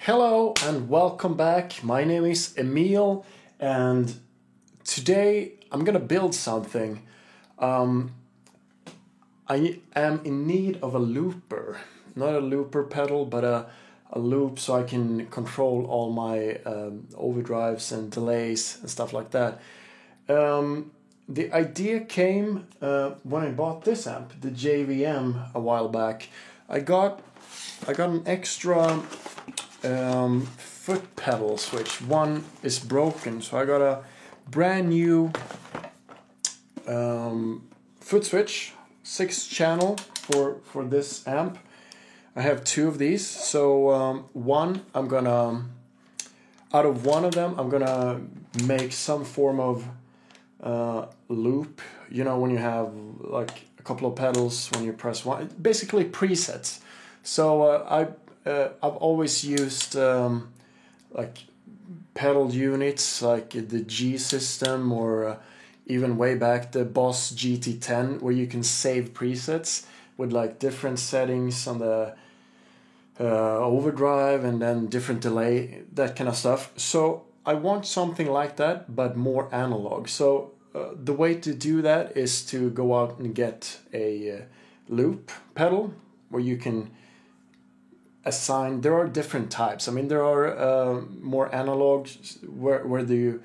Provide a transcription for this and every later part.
Hello and welcome back. My name is Emil, and today I'm gonna build something. I am in need of a looper, not a looper pedal, but a loop so I can control all my overdrives and delays and stuff like that. The idea came when I bought this amp, the JVM, a while back. I got an extra foot pedal switch. One is broken, so I got a brand new foot switch, 6-channel for this amp. I have two of these, so out of one of them I'm gonna make some form of loop. You know, when you have like a couple of pedals, when you press one, basically presets. So I've always used like pedal units like the G system, or even way back the Boss GT10, where you can save presets with like different settings on the overdrive and then different delay, that kind of stuff. So I want something like that, but more analog. So the way to do that is to go out and get a loop pedal where you can assign. There are different types. I mean, there are more analog where you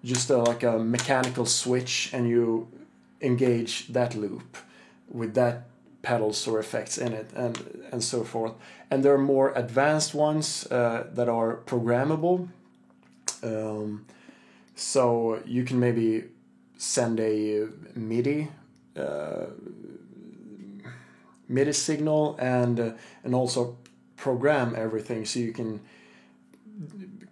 just like a mechanical switch and you engage that loop with that pedals or effects in it, and so forth. And there are more advanced ones that are programmable. So you can maybe send a MIDI signal and also program everything, so you can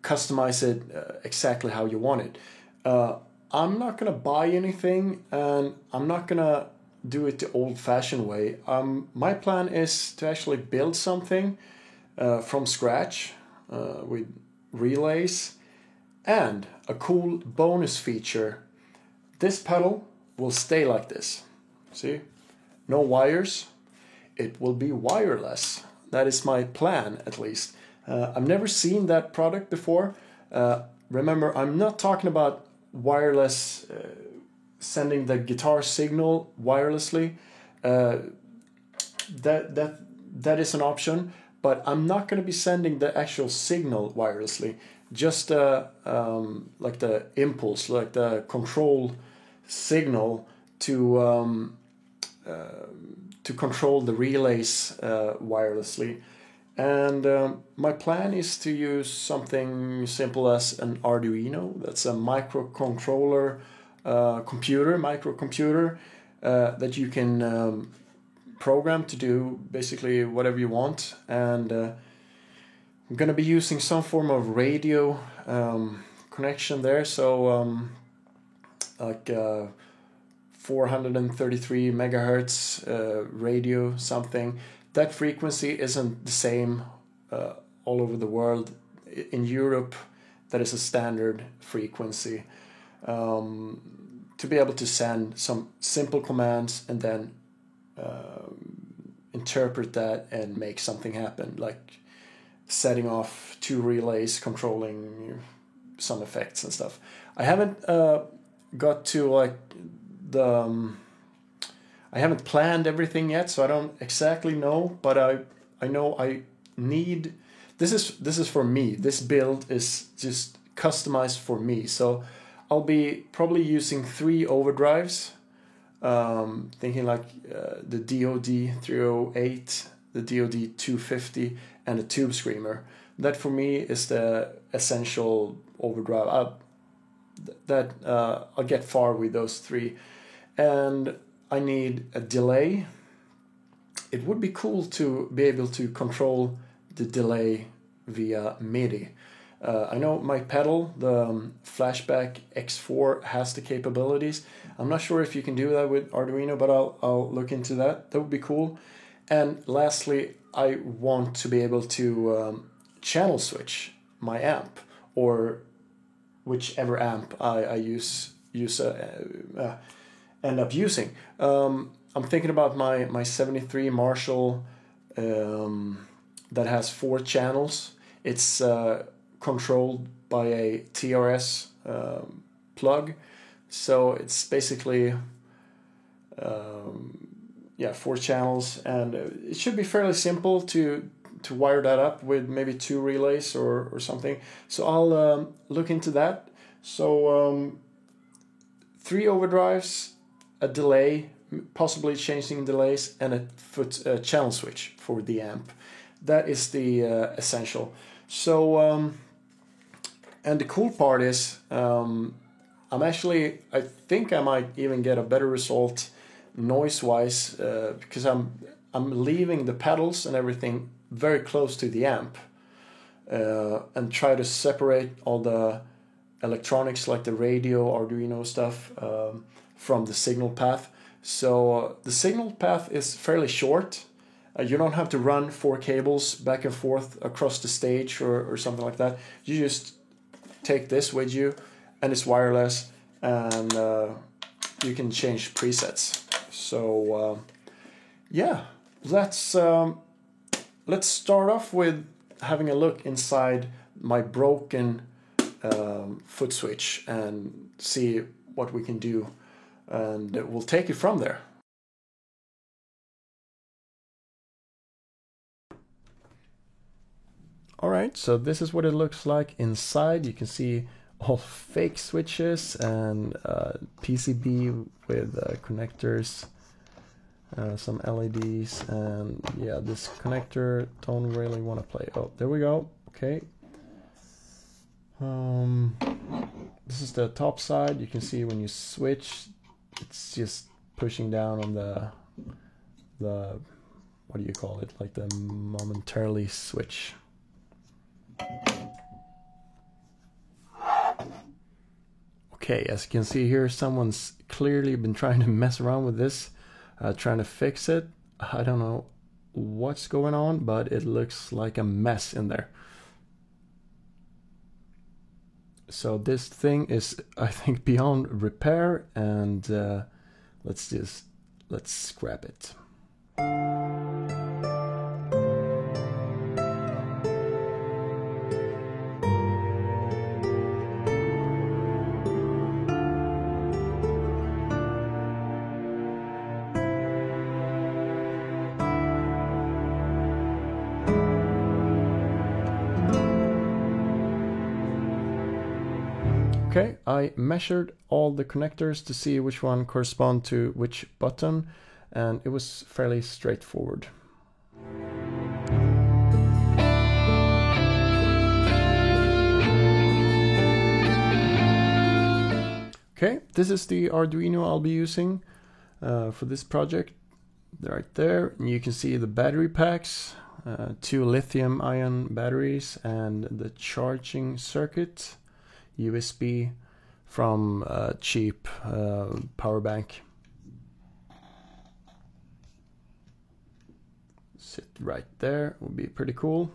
customize it exactly how you want it. I'm not gonna buy anything, and I'm not gonna do it the old-fashioned way. My plan is to actually build something from scratch with relays. And a cool bonus feature: this pedal will stay like this. See? No wires. It will be wireless. That is my plan, at least. I've never seen that product before. Remember, I'm not talking about wireless, sending the guitar signal wirelessly. That is an option, but I'm not going to be sending the actual signal wirelessly. Just like the impulse, like the control signal to control the relays wirelessly. And my plan is to use something simple as an Arduino. That's a microcontroller microcomputer that you can program to do basically whatever you want. And I'm going to be using some form of radio connection there. So like 433 megahertz radio something. That frequency isn't the same all over the world. In Europe, that is a standard frequency. To be able to send some simple commands and then interpret that and make something happen, like setting off two relays, controlling some effects and stuff. I haven't got to like I haven't planned everything yet, so I don't exactly know, but I know I need. This is for me. This build is just customized for me. So I'll be probably using 3 overdrives. Thinking like the DoD 308, the DoD 250, and a Tube Screamer. That for me is the essential overdrive. I'll get far with those 3. And I need a delay. It would be cool to be able to control the delay via MIDI. I know my pedal, the Flashback X4, has the capabilities. I'm not sure if you can do that with Arduino, but I'll look into that. That would be cool. And lastly, I want to be able to channel switch my amp, or whichever amp I end up using. I'm thinking about my 73 Marshall that has 4 channels. It's controlled by a TRS plug, so it's basically 4 channels, and it should be fairly simple to wire that up with maybe 2 relays or something. So I'll look into that. So 3 overdrives, a delay, possibly changing delays, and a channel switch for the amp. That is the essential. So and the cool part is I think I might even get a better result noise-wise because I'm leaving the pedals and everything very close to the amp and try to separate all the electronics like the radio, Arduino stuff from the signal path. So the signal path is fairly short. You don't have to run 4 cables back and forth across the stage or something like that. You just take this with you, and it's wireless, and you can change presets. So let's start off with having a look inside my broken foot switch and see what we can do, and we'll take it from there. Alright, so this is what it looks like inside. You can see all fake switches and PCB with connectors, some LEDs, and yeah, this connector don't really want to play. Oh, there we go. Okay. This is the top side. You can see when you switch, it's just pushing down on the what do you call it? Like the momentarily switch. Okay, as you can see here, someone's clearly been trying to mess around with this, trying to fix it. I don't know what's going on, but it looks like a mess in there. So this thing is, I think, beyond repair, and let's scrap it. Okay, I measured all the connectors to see which one correspond to which button, and it was fairly straightforward. Okay, this is the Arduino I'll be using for this project. Right there, and you can see the battery packs, 2 lithium-ion batteries, and the charging circuit. USB from a cheap power bank. Sit right there, would be pretty cool.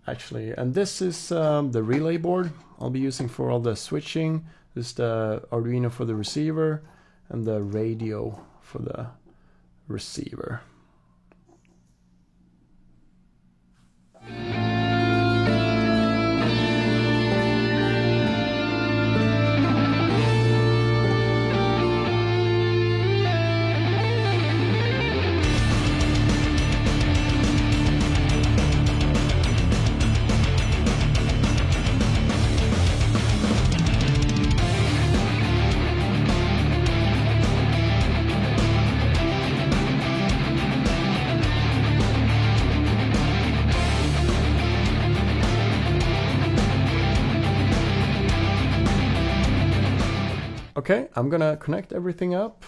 Actually, and this is the relay board I'll be using for all the switching. This is the Arduino for the receiver, and the radio for the receiver. Okay, I'm gonna connect everything up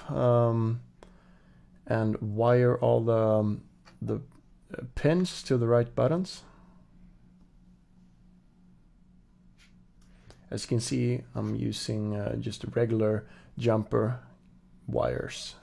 and wire all the pins to the right buttons. As you can see, I'm using just regular jumper wires.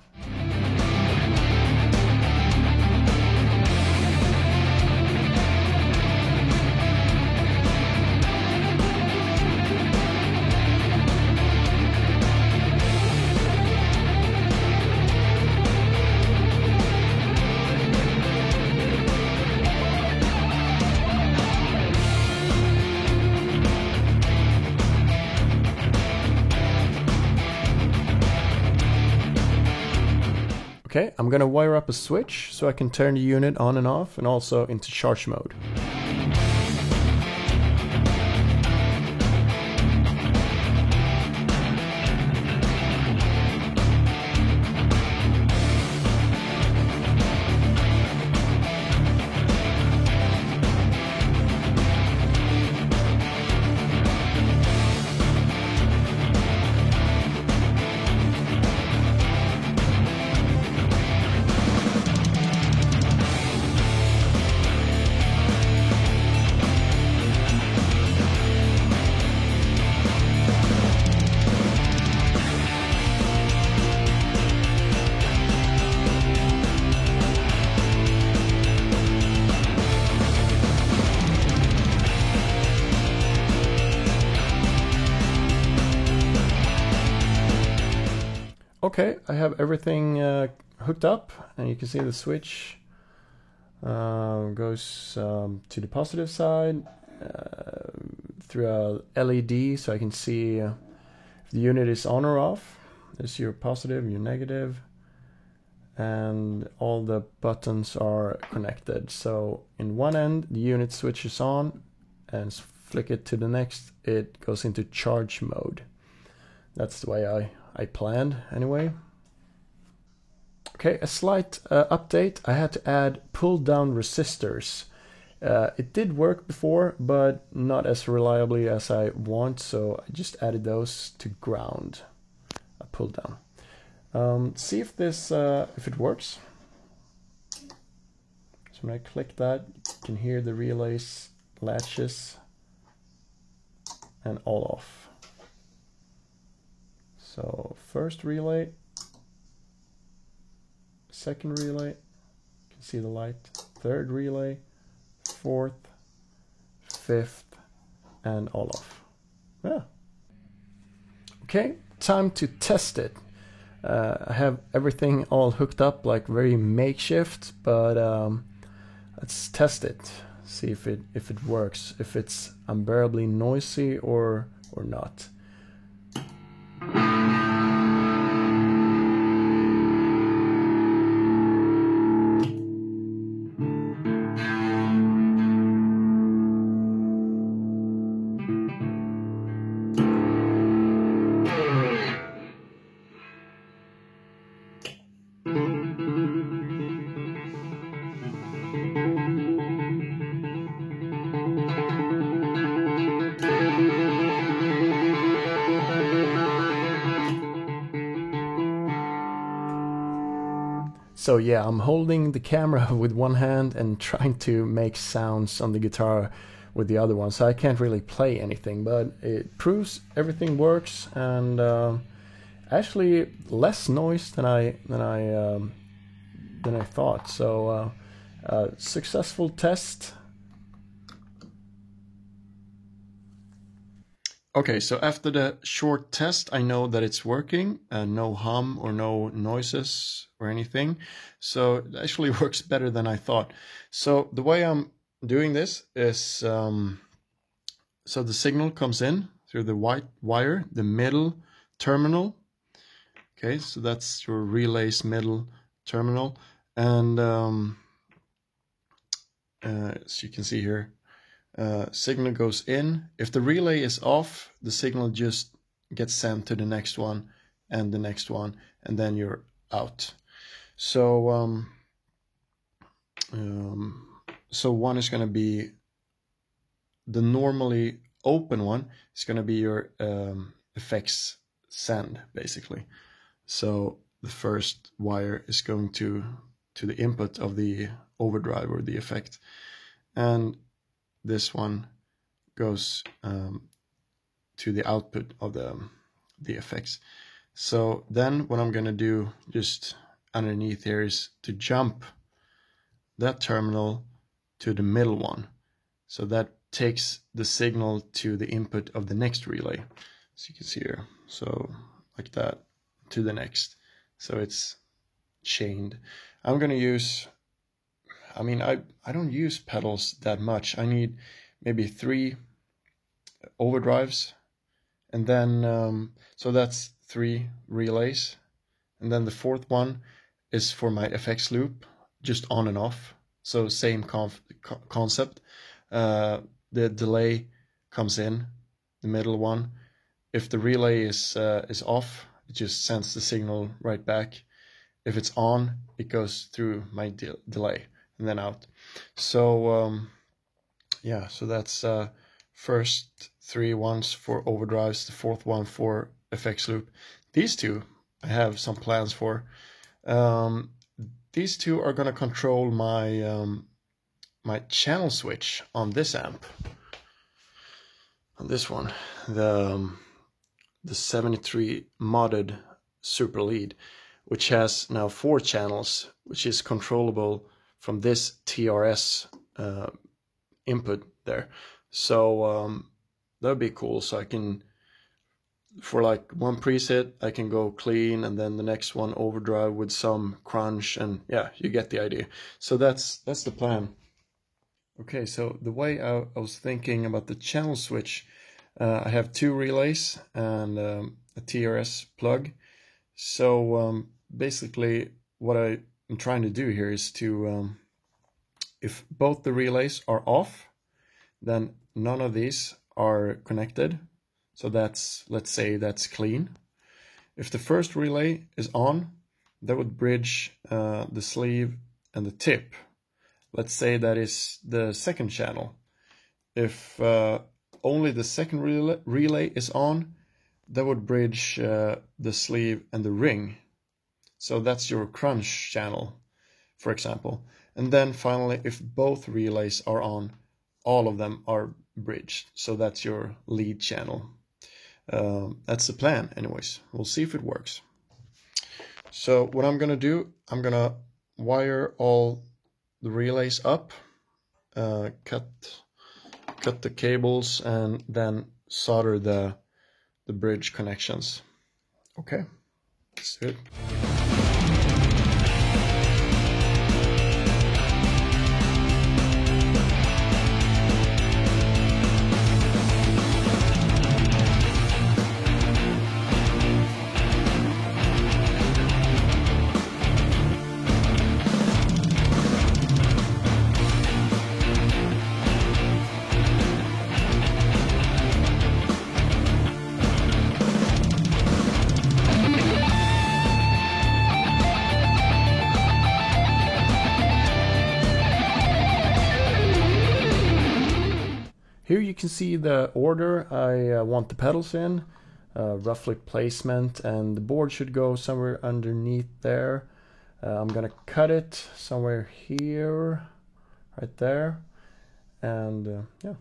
Okay, I'm gonna wire up a switch so I can turn the unit on and off, and also into charge mode. Okay, I have everything hooked up, and you can see the switch goes to the positive side through a LED, so I can see if the unit is on or off. There's your positive, your negative, and all the buttons are connected. So in one end, the unit switches on, and flick it to the next, it goes into charge mode. That's the way I planned anyway. Okay, a slight update. I had to add pull down resistors. It did work before, but not as reliably as I want, so I just added those to ground. A pull down. See if this if it works. So when I click that, you can hear the relays latches and all off. So first relay, second relay, you can see the light, third relay, fourth, fifth, and all off. Yeah. Okay, time to test it. I have everything all hooked up, like very makeshift, but let's test it. See if it works, if it's unbearably noisy or not. So yeah, I'm holding the camera with one hand and trying to make sounds on the guitar with the other one, so I can't really play anything, but it proves everything works, and actually less noise than I thought. So successful test. Okay, so after the short test, I know that it's working, no hum or no noises or anything. So it actually works better than I thought. So the way I'm doing this is, so the signal comes in through the white wire, the middle terminal. Okay, so that's your relay's middle terminal. And as you can see here, signal goes in. If the relay is off, the signal just gets sent to the next one and the next one, and then you're out. So so one is going to be the normally open one. It's going to be your effects send, basically. So the first wire is going to the input of the overdrive or the effect, and this one goes to the output of the effects. So then what I'm going to do just underneath here is to jump that terminal to the middle one. So that takes the signal to the input of the next relay. So you can see here, so like that to the next. So it's chained. I'm going to use, I mean, I don't use pedals that much. I need maybe 3 overdrives, and then so that's 3 relays, and then the fourth one is for my FX loop, just on and off. So same concept. The delay comes in, the middle one. If the relay is off, it just sends the signal right back. If it's on, it goes through my delay and then out. So yeah, so that's first 3 ones for overdrives, the 4th one for FX loop. These two I have some plans for. These two are going to control my my channel switch on this amp. On this one, the 73 modded Super Lead, which has now 4 channels, which is controllable from this TRS input there. So that would be cool. So I can, for like one preset, I can go clean, and then the next one overdrive with some crunch, and yeah, you get the idea. So that's the plan. Okay, so the way I was thinking about the channel switch, I have 2 relays and a TRS plug. So basically what I'm trying to do here is to, if both the relays are off, then none of these are connected. So that's, let's say that's clean. If the first relay is on, that would bridge the sleeve and the tip. Let's say that is the second channel. If only the second relay is on, that would bridge the sleeve and the ring. So that's your crunch channel, for example. And then finally, if both relays are on, all of them are bridged. So that's your lead channel. That's the plan anyways. We'll see if it works. So what I'm gonna do, I'm gonna wire all the relays up, cut the cables, and then solder the bridge connections. Okay, let's do it. Here you can see the order I want the pedals in, roughly placement, and the board should go somewhere underneath there. I'm gonna cut it somewhere here, right there, and yeah.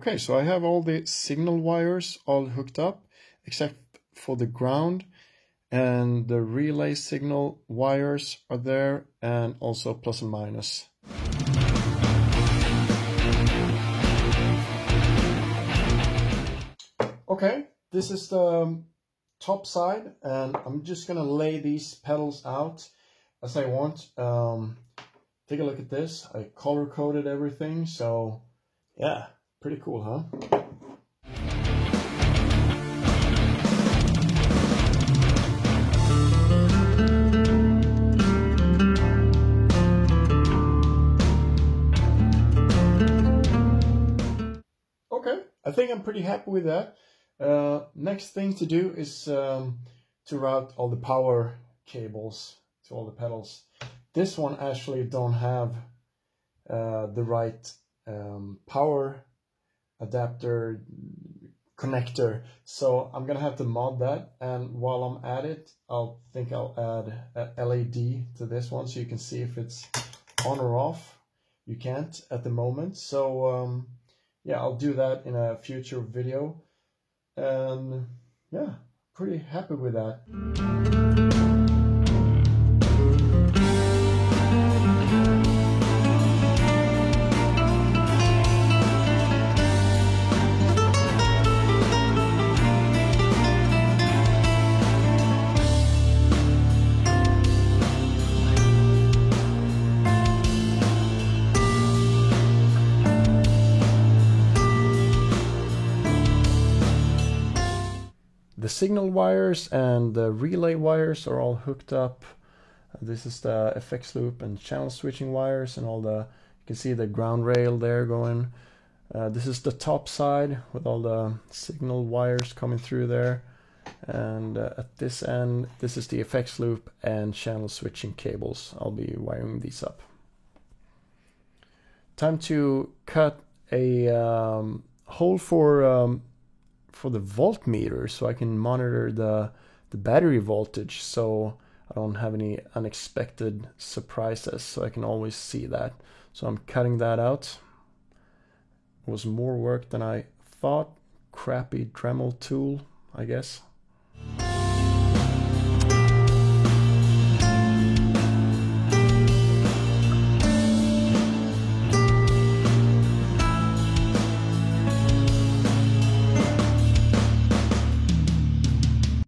Okay, so I have all the signal wires all hooked up, except for the ground, and the relay signal wires are there, and also plus and minus. Okay, this is the top side, and I'm just gonna lay these pedals out as I want. Take a look at this. I color coded everything, so yeah. Pretty cool, huh? think I'm pretty happy with that. Next thing to do is to route all the power cables to all the pedals. This one actually don't have the right power adapter connector, so I'm gonna have to mod that, and while I'm at it I'll add a LED to this one so you can see if it's on or off. You can't at the moment, so yeah, I'll do that in a future video, and yeah, pretty happy with that. The signal wires and the relay wires are all hooked up. This is the FX loop and channel switching wires, and all the, you can see the ground rail there going. This is the top side with all the signal wires coming through there, and at this end this is the FX loop and channel switching cables. I'll be wiring these up. Time to cut a hole for the voltmeter so I can monitor the battery voltage, so I don't have any unexpected surprises, so I can always see that. So I'm cutting that out. It was more work than I thought. Crappy Dremel tool, I guess.